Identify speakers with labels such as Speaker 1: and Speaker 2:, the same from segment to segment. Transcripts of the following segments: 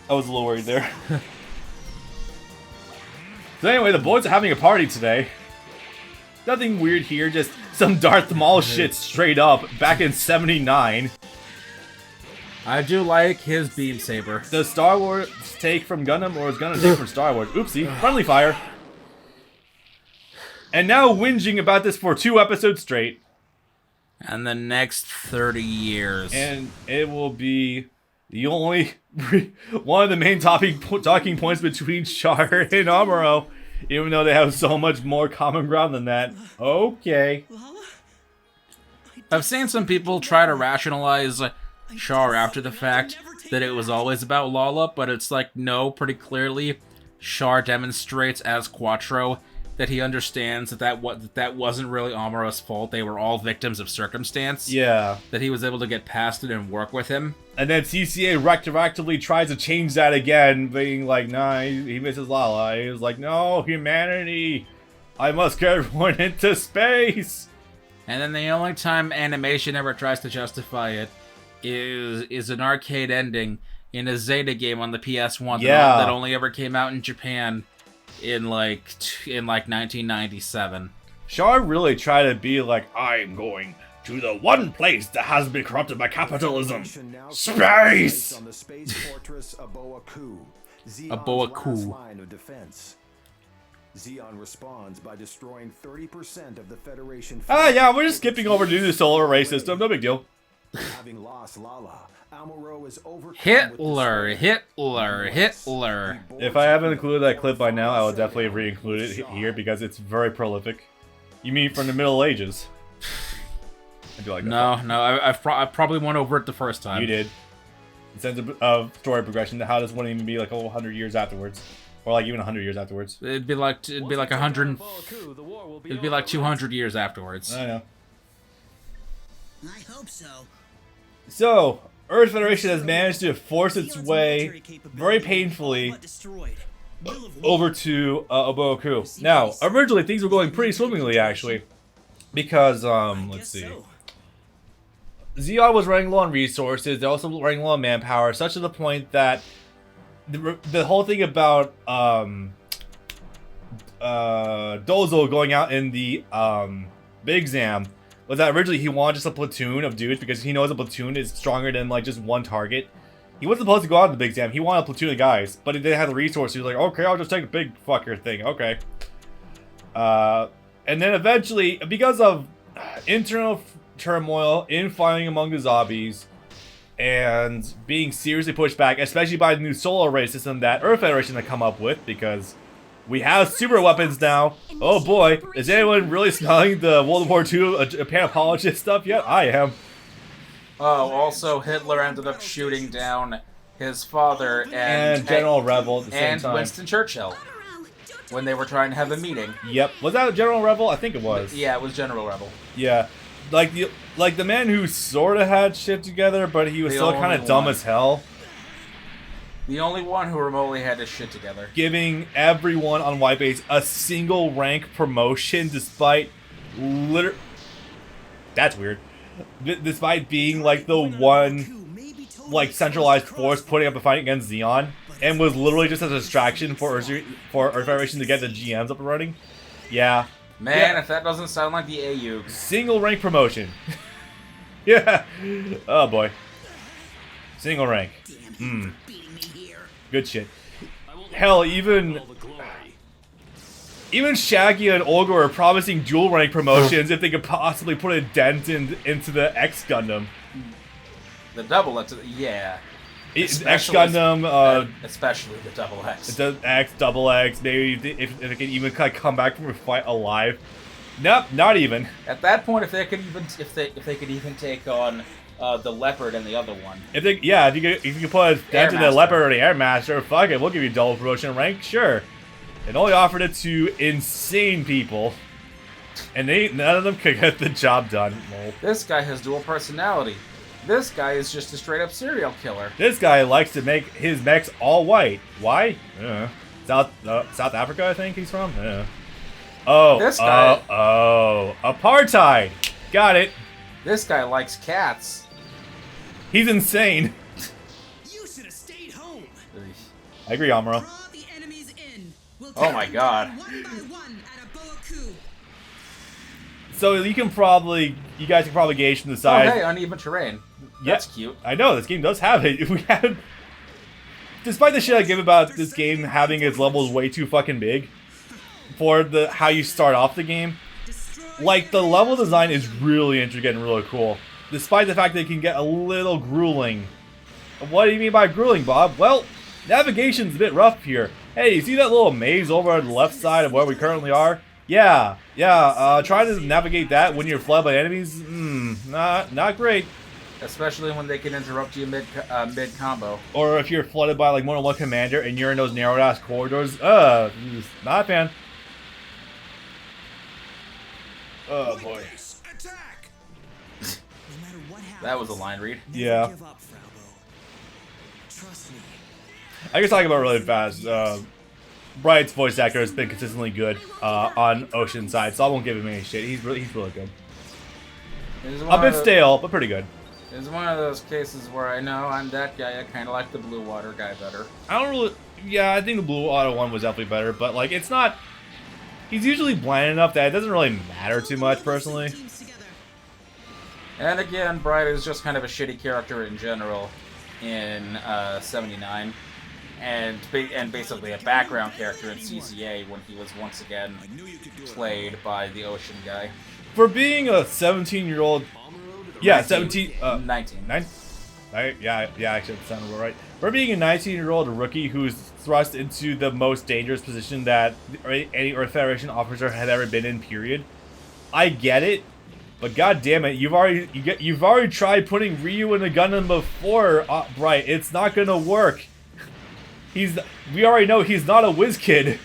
Speaker 1: I was a little worried there. So anyway, the boys are having a party today. Nothing weird here, just some Darth Maul shit straight up, back in 79.
Speaker 2: I do like his beam saber.
Speaker 1: Does Star Wars take from Gundam, or is Gundam take from Star Wars? Oopsie, friendly fire. And now whinging about this for 2 episodes straight.
Speaker 2: And the next 30 years.
Speaker 1: And it will be the only one of the main talking points between Char and Amuro, even though they have so much more common ground than that. Okay.
Speaker 2: I've seen some people try to rationalize Char after the fact that it was always about Lala, but it's like, no, pretty clearly Char demonstrates as Quattro that he understands that wasn't really Amuro's fault. They were all victims of circumstance.
Speaker 1: Yeah.
Speaker 2: That he was able to get past it and work with him.
Speaker 1: And then CCA retroactively tries to change that again, being like, nah, he misses Lala. He was like, no, humanity. I must get everyone into space.
Speaker 2: And then the only time animation ever tries to justify it is an arcade ending in a Zeta game on the PS1 that only ever came out in Japan in like 1997.
Speaker 1: Char really tried to be like, I'm going to the one place that hasn't been corrupted by capitalism. Space!
Speaker 3: On the space fortress Aboaku,
Speaker 2: Aboaku.
Speaker 3: line of defense. Zeon responds by destroying 30% of the Federation.
Speaker 1: Yeah, we're just skipping over to the solar array system. No big deal.
Speaker 3: Having lost Lala, Amuro is overcome
Speaker 2: Hitler.
Speaker 1: If I haven't included that clip by now, I will definitely re-include it here because it's very prolific. You mean from the Middle Ages? I do like that.
Speaker 2: No, I probably went over it the first time.
Speaker 1: You did. In sense of story progression, how this wouldn't even be like 100 years afterwards, or like even 100 years afterwards.
Speaker 2: It'd be like 100. It'd be like 200 years afterwards.
Speaker 1: I know.
Speaker 4: I hope so.
Speaker 1: So, Earth Federation has managed to force its way, very painfully, over to Aboaku. Now, originally things were going pretty swimmingly, actually, because, let's see. Zeon was running low on resources, they're also running low on manpower, such to the point that the whole thing about, Dozo going out in the, big exam was that originally he wanted just a platoon of dudes because he knows a platoon is stronger than like just one target. He wasn't supposed to go out in the big exam. He wanted a platoon of guys, but he didn't have the resources. He was like, okay, I'll just take a big fucker thing. Okay. And then eventually, because of internal turmoil, infighting among the zombies, and being seriously pushed back, especially by the new solar array system that Earth Federation had come up with, because we have super weapons now. Oh boy, is anyone really smelling the World War II Japan apologist stuff yet? I am.
Speaker 2: Oh, also Hitler ended up shooting down his father and
Speaker 1: General Rebel at the same
Speaker 2: and
Speaker 1: time.
Speaker 2: Winston Churchill when they were trying to have a meeting.
Speaker 1: Yep. Was that General Rebel? I think it was.
Speaker 2: Yeah, it was General Rebel.
Speaker 1: Yeah. Like the man who sort of had shit together, but he was still kind of dumb as hell.
Speaker 2: The only one who remotely had his shit together.
Speaker 1: Giving everyone on White Base a single rank promotion despite That's weird. Despite being like the one like centralized force putting up a fight against Zeon, and was literally just a distraction for Earth Federation to get the GMs up and running. Yeah.
Speaker 2: Man, if that doesn't sound like the AU.
Speaker 1: Single rank promotion. Yeah. Oh boy. Single rank. Good shit. Hell, even Shaggy and Olga are promising dual rank promotions if they could possibly put a dent into the X Gundam.
Speaker 2: The double X, yeah.
Speaker 1: X Gundam,
Speaker 2: especially the double X.
Speaker 1: It does X, double X, maybe if they can even kind of come back from a fight alive. Nope, not even.
Speaker 2: At that point, if they could even take on the Leopard and the other one.
Speaker 1: If you could put a dent in the Leopard or the Airmaster, fuck it, we'll give you double promotion rank, sure. It only offered it to insane people, and none of them could get the job done. Lol.
Speaker 2: This guy has dual personality. This guy is just a straight up serial killer.
Speaker 1: This guy likes to make his mechs all white. Why? South Africa, I think he's from. Oh,
Speaker 2: this guy.
Speaker 1: Apartheid. Got it.
Speaker 2: This guy likes cats.
Speaker 1: He's insane.
Speaker 4: You should have stayed home.
Speaker 1: I agree, Amuro.
Speaker 4: Draw the enemies in. We'll
Speaker 2: Oh
Speaker 4: take
Speaker 2: my
Speaker 4: them
Speaker 2: God.
Speaker 4: down one by one at a boa coup.
Speaker 1: So you guys can probably gauge from the
Speaker 2: Oh,
Speaker 1: size.
Speaker 2: hey, uneven terrain. That's cute.
Speaker 1: I know, this game does have it. We had, despite the shit I give about this game having its levels way too fucking big for how you start off the game, like, the level design is really intricate and really cool. Despite the fact that it can get a little grueling. What do you mean by grueling, Bob? Well, navigation's a bit rough here. Hey, you see that little maze over on the left side of where we currently are? Yeah, trying to navigate that when you're flooded by enemies, not great.
Speaker 2: Especially when they can interrupt you mid combo.
Speaker 1: Or if you're flooded by like more than one commander and you're in those narrow ass corridors, not a fan. Oh boy.
Speaker 3: Attack!
Speaker 4: No matter what happens,
Speaker 2: That was a line read.
Speaker 4: never
Speaker 1: Yeah.
Speaker 4: give up, Fraubo. Trust me.
Speaker 1: I can talk about it really fast. Brian's voice actor has been consistently good on Oceanside, so I won't give him any shit. He's really good. A bit stale, but pretty good.
Speaker 2: It's one of those cases where I know I'm that guy. I kind of like the Blue Water guy better.
Speaker 1: I don't really. Yeah, I think the Blue Auto one was definitely better, but like it's not. He's usually bland enough that it doesn't really matter too much, personally.
Speaker 4: Teams together.
Speaker 2: And again, Bright is just kind of a shitty character in general in 79. And basically a background character in CCA when he was once again played by the Ocean guy.
Speaker 1: For being a 17-year-old, yeah, 17,
Speaker 2: 19.
Speaker 1: yeah, actually, that sounded about right. For being a 19-year-old rookie who's thrust into the most dangerous position that any Earth Federation officer had ever been in, period. I get it, but god damn it, you've already tried putting Ryu in a Gundam before, Bright. It's not gonna work. We already know he's not a whiz kid.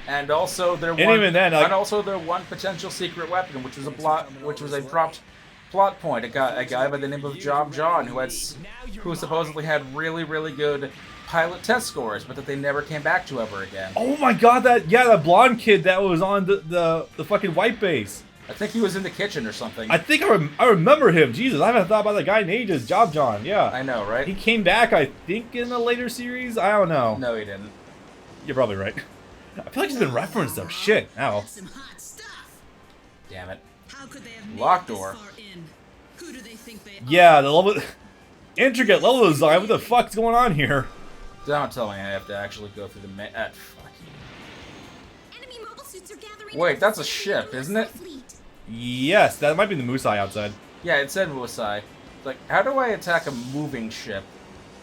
Speaker 2: And also their one potential secret weapon, which was a dropped plot point. A guy by the name of Job John who supposedly had really, really good pilot test scores, but that they never came back to ever again.
Speaker 1: Oh my god, that blonde kid that was on the fucking white base.
Speaker 2: I think he was in the kitchen or something.
Speaker 1: I think I remember him. Jesus, I haven't thought about that guy in ages. Job John, yeah.
Speaker 2: I know, right?
Speaker 1: He came back, I think, in a later series. I don't know.
Speaker 2: No, he didn't.
Speaker 1: You're probably right. I feel like he's been referenced though. Shit. Ow.
Speaker 4: That's some hot stuff.
Speaker 2: Damn it.
Speaker 4: How could they have made
Speaker 2: Locked
Speaker 4: it this
Speaker 2: door.
Speaker 4: far in? Who do they think they
Speaker 1: Yeah, the level, intricate level design. What the fuck's going on here?
Speaker 2: Don't tell me I have to actually go through the fuck.
Speaker 5: Enemy mobile suits are gathering.
Speaker 2: Wait, that's a ship, isn't it?
Speaker 1: Yes, that might be the Musai outside.
Speaker 2: Yeah, it said Musai. Like, how do I attack a moving ship?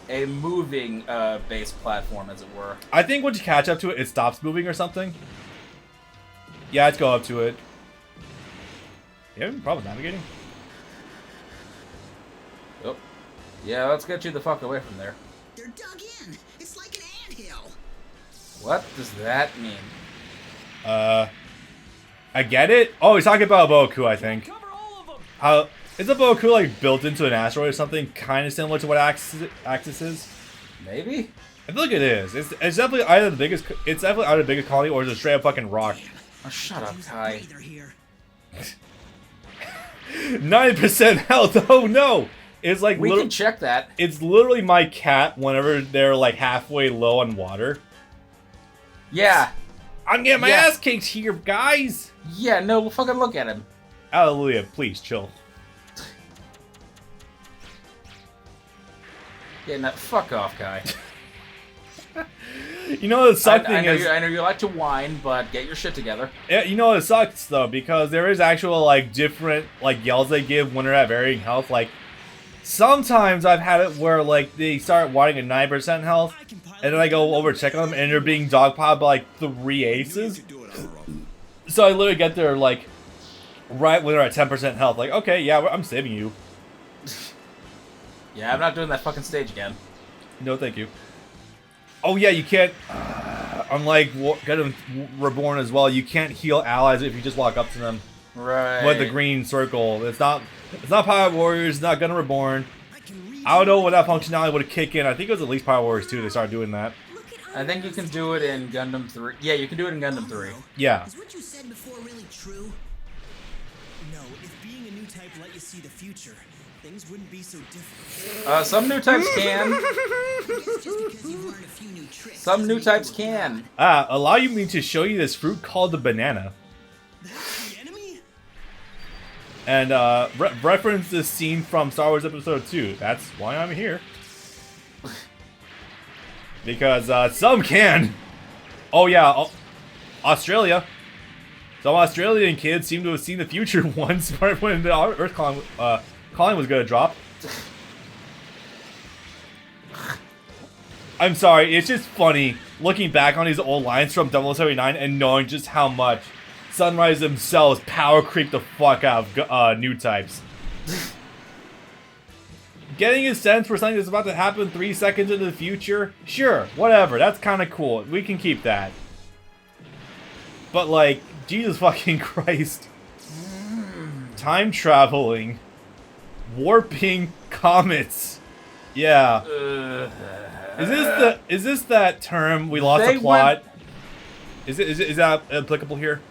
Speaker 2: A moving base platform, as it were.
Speaker 1: I think once you catch up to it, it stops moving or something. Yeah, let's go up to it. You having problems navigating?
Speaker 2: Oh. Yeah, let's get you the fuck away from there.
Speaker 4: They're dug in. It's like an anthill.
Speaker 2: What does that mean?
Speaker 1: I get it. Oh, he's talking about a Boku, I think. How is a Boku like built into an asteroid or something, kind of similar to what Axis is?
Speaker 2: Maybe?
Speaker 1: I feel like it is. It's definitely either the biggest. It's definitely either the biggest colony or it's a straight up fucking rock.
Speaker 2: Oh, shut up, Kai.
Speaker 4: They're here.
Speaker 1: 90% health. Oh no! It's like
Speaker 2: We can check that.
Speaker 1: It's literally my cat whenever they're like halfway low on water.
Speaker 2: Yeah.
Speaker 1: I'm getting my
Speaker 2: Yeah.
Speaker 1: ass kicked here, guys.
Speaker 2: Yeah, no, fucking look at him.
Speaker 1: Hallelujah! Please chill.
Speaker 2: Yeah, no, fuck off, Kai.
Speaker 1: You know the suck thing is.
Speaker 2: I know you like to whine, but get your shit together.
Speaker 1: Yeah, you know it sucks though because there is actual like different like yells they give when they're at varying health. Like sometimes I've had it where like they start wanting a 9% health, and then I go over to check on them and they're being dogpiled by like 3 aces. So I literally get there like right when they're at 10% health. Like okay, yeah, I'm saving you.
Speaker 2: Yeah, I'm not doing that fucking stage again.
Speaker 1: No, thank you. Oh yeah, you can't. Unlike Gundam Reborn as well, you can't heal allies if you just walk up to them.
Speaker 2: Right.
Speaker 1: With the green circle, it's not Pirate Warriors, it's not Gundam Reborn. I don't know when that functionality would kick in. I think it was at least Pirate Warriors 2 they started doing that.
Speaker 2: I think you can do it in Gundam 3. Yeah, you can do it in Gundam 3.
Speaker 1: Yeah.
Speaker 4: Is what you said before really true?
Speaker 6: No, if being a new type let you see the future, things wouldn't be so different.
Speaker 2: Some new types can.
Speaker 4: I guess just because you learn a few new
Speaker 2: Some new types can.
Speaker 1: Allow me to show you this fruit called the banana.
Speaker 6: That's the enemy?
Speaker 1: And reference this scene from Star Wars Episode 2. That's why I'm here. Because some can. Oh yeah, Australia. Some Australian kids seem to have seen the future once when the Earth colony was going to drop. I'm sorry, it's just funny looking back on these old lines from 0079 and knowing just how much Sunrise themselves power creep the fuck out of new types. Getting a sense for something that's about to happen 3 seconds into the future? Sure, whatever, that's kind of cool. We can keep that. But like, Jesus fucking Christ. Time traveling. Warping comets. Yeah. Is this that term we lost the plot? Is that applicable here?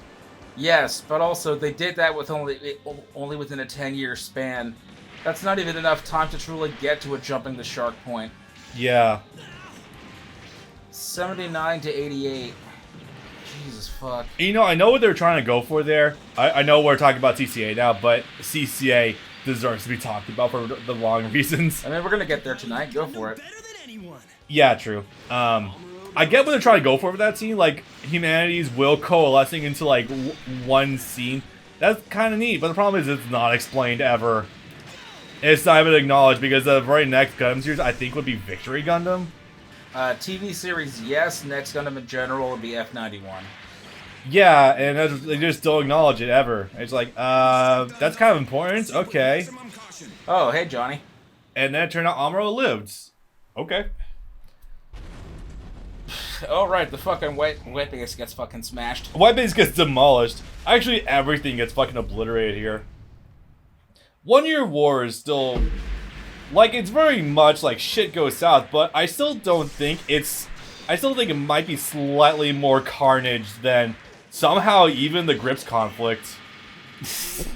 Speaker 2: Yes, but also they did that with only within a 10-year span. That's not even enough time to truly get to a jumping the shark point.
Speaker 1: Yeah.
Speaker 2: 79 to 88. Jesus fuck.
Speaker 1: You know, I know what they're trying to go for there. I know we're talking about CCA now, but CCA deserves to be talked about for the wrong reasons.
Speaker 2: I mean, we're gonna get there tonight. Go for it.
Speaker 6: Better than anyone.
Speaker 1: Yeah, true. I get what they're trying to go for that scene, like humanity's will coalescing into like one scene. That's kind of neat, but the problem is it's not explained ever. It's not even acknowledged because the very next Gundam series I think would be Victory Gundam.
Speaker 2: TV series, yes. Next Gundam in general would be F91.
Speaker 1: Yeah, and they just don't acknowledge it ever. It's like, that's kind of important. Okay.
Speaker 2: Oh, hey, Johnny.
Speaker 1: And then it turned out Amuro lived. Okay.
Speaker 2: Oh, right, the fucking white base gets fucking smashed.
Speaker 1: White base gets demolished. Actually, everything gets fucking obliterated here. 1 Year War is still... Like, it's very much like shit goes south, but I still don't think it's... I still think it might be slightly more carnage than somehow even the Grips conflict.
Speaker 2: Is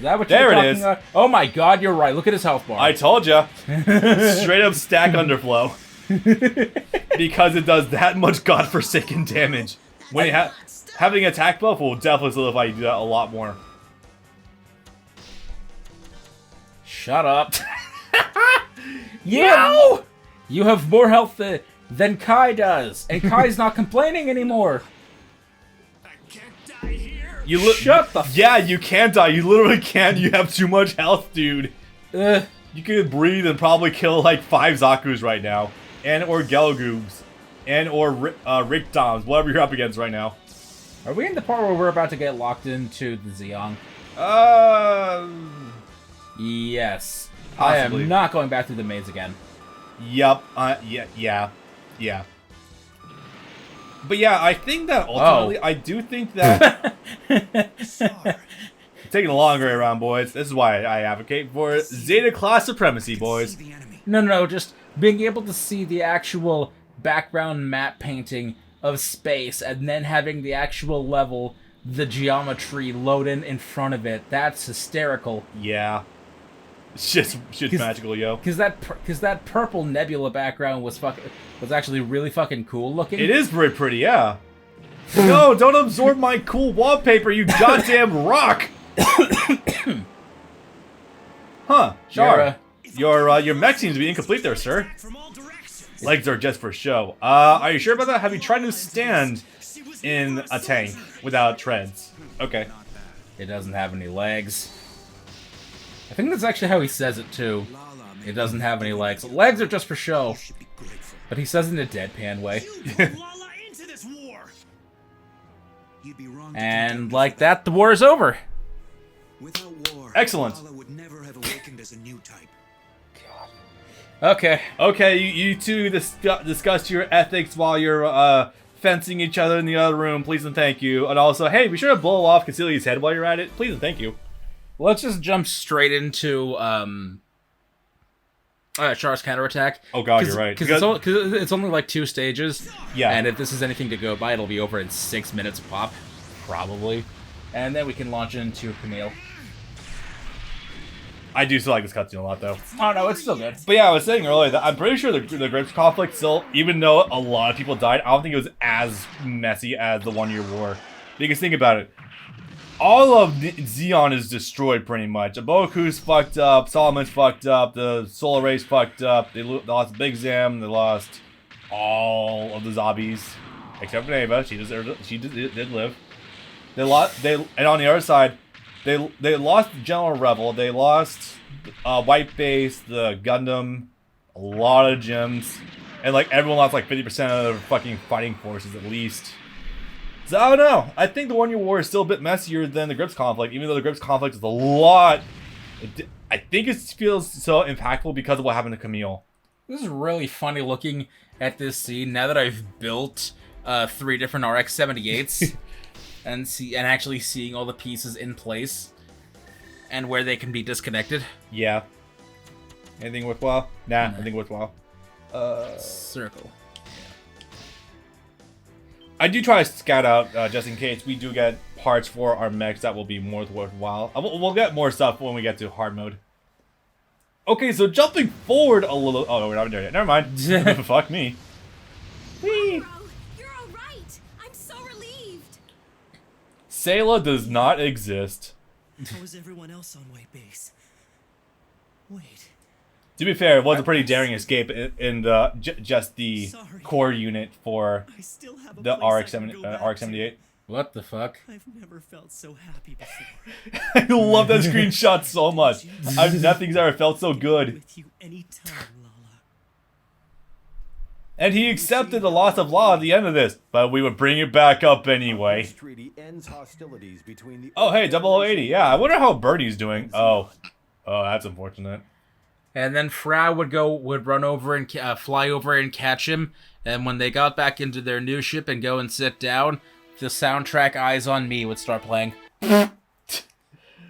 Speaker 2: that what you're talking about? Oh my god, you're right. Look at his health bar.
Speaker 1: I told ya. Straight up stack underflow. Because it does that much godforsaken damage. When having attack buff will definitely solidify you do that a lot more.
Speaker 2: Shut up. Yeah! You have more health than Kai does, and Kai's not complaining anymore.
Speaker 6: I can't die here.
Speaker 2: Shut the
Speaker 1: Yeah, you can't die. You literally can't. You have too much health, dude. You could breathe and probably kill like 5 Zakus right now. And or Gelgoobs. And or Rick Doms. Whatever you're up against right now.
Speaker 2: Are we in the part where we're about to get locked into the Zeong? Yes.
Speaker 1: Possibly.
Speaker 2: I am not going back through the maze again.
Speaker 1: Yep. Yeah. But yeah, I think that ultimately, I do think that... Taking the long way around, boys. This is why I advocate for Zeta class supremacy, boys.
Speaker 2: No, just being able to see the actual background map painting of space and then having the actual level, the geometry load in front of it. That's hysterical.
Speaker 1: Yeah. Shit's magical, yo.
Speaker 2: Because that purple nebula background was actually really fucking cool looking.
Speaker 1: It is very pretty, yeah. No, don't absorb my cool wallpaper, you goddamn rock! Huh, Shara. Your mech seems to be incomplete there, sir. Legs are just for show. Are you sure about that? Have you tried to stand in a tank without treads? Okay.
Speaker 2: It doesn't have any legs. I think that's actually how he says it, too. It doesn't have any legs. Legs are just for show. But he says it in a deadpan way. And like that, the war is over.
Speaker 1: Excellent.
Speaker 2: Okay.
Speaker 1: Okay, you two discuss your ethics while you're fencing each other in the other room. Please and thank you. And also, hey, be sure to blow off Cassilia's head while you're at it. Please and thank you.
Speaker 2: Let's just jump straight into Char's counterattack.
Speaker 1: Oh god, you're right.
Speaker 2: Because it's only like 2 stages.
Speaker 1: Yeah.
Speaker 2: And if this is anything to go by, it'll be over in 6 minutes pop. Probably. And then we can launch into Camille.
Speaker 1: I do still like this cutscene a lot, though.
Speaker 2: Oh no, it's still good.
Speaker 1: But yeah, I was saying earlier that I'm pretty sure the Grips conflict still, even though a lot of people died, I don't think it was as messy as the 1 Year War. Because think about it. All of Zeon is destroyed pretty much. Aboku's fucked up, Solomon's fucked up, the Solar Race fucked up, they lost Big Zam, they lost all of the zombies. Except for Ava, she did live. And on the other side, they lost General Rebel, they lost White Base, the Gundam, a lot of gems, and like everyone lost like 50% of their fucking fighting forces at least. So I don't know. I think the 1 Year War is still a bit messier than the Grips conflict, even though the Grips conflict is a lot. I think it feels so impactful because of what happened to Camille.
Speaker 2: This is really funny looking at this scene now that I've built 3 different RX-78s and actually seeing all the pieces in place and where they can be disconnected.
Speaker 1: Yeah. Anything worthwhile? Nah, nothing worthwhile.
Speaker 2: Circle.
Speaker 1: I do try to scout out, just in case we do get parts for our mechs that will be more worthwhile. We'll get more stuff when we get to hard mode. Okay, so jumping forward a little... Oh, no, we're not there yet. Never mind. Fuck me. Whee!
Speaker 5: Bro, you're all right. I'm so relieved.
Speaker 1: Sayla does not exist.
Speaker 6: How was everyone else on White Base? Wait.
Speaker 1: To be fair, it was a pretty daring escape in the just the core unit for
Speaker 6: I still have a
Speaker 1: the
Speaker 6: place I can go back to.
Speaker 1: RX-78.
Speaker 2: What the fuck?
Speaker 6: I've never felt so happy before.
Speaker 1: I love that screenshot so much. Nothing's ever felt so good.
Speaker 6: With you anytime, Lala.
Speaker 1: And he accepted the loss of law at the end of this, but we would bring it back up anyway.
Speaker 3: This treaty ends hostilities between the
Speaker 1: Oh, hey, 0080. Yeah, I wonder how Birdie's doing. Oh, that's unfortunate.
Speaker 2: And then Frau would run over and fly over and catch him. And when they got back into their new ship and go and sit down, the soundtrack "Eyes on Me" would start playing.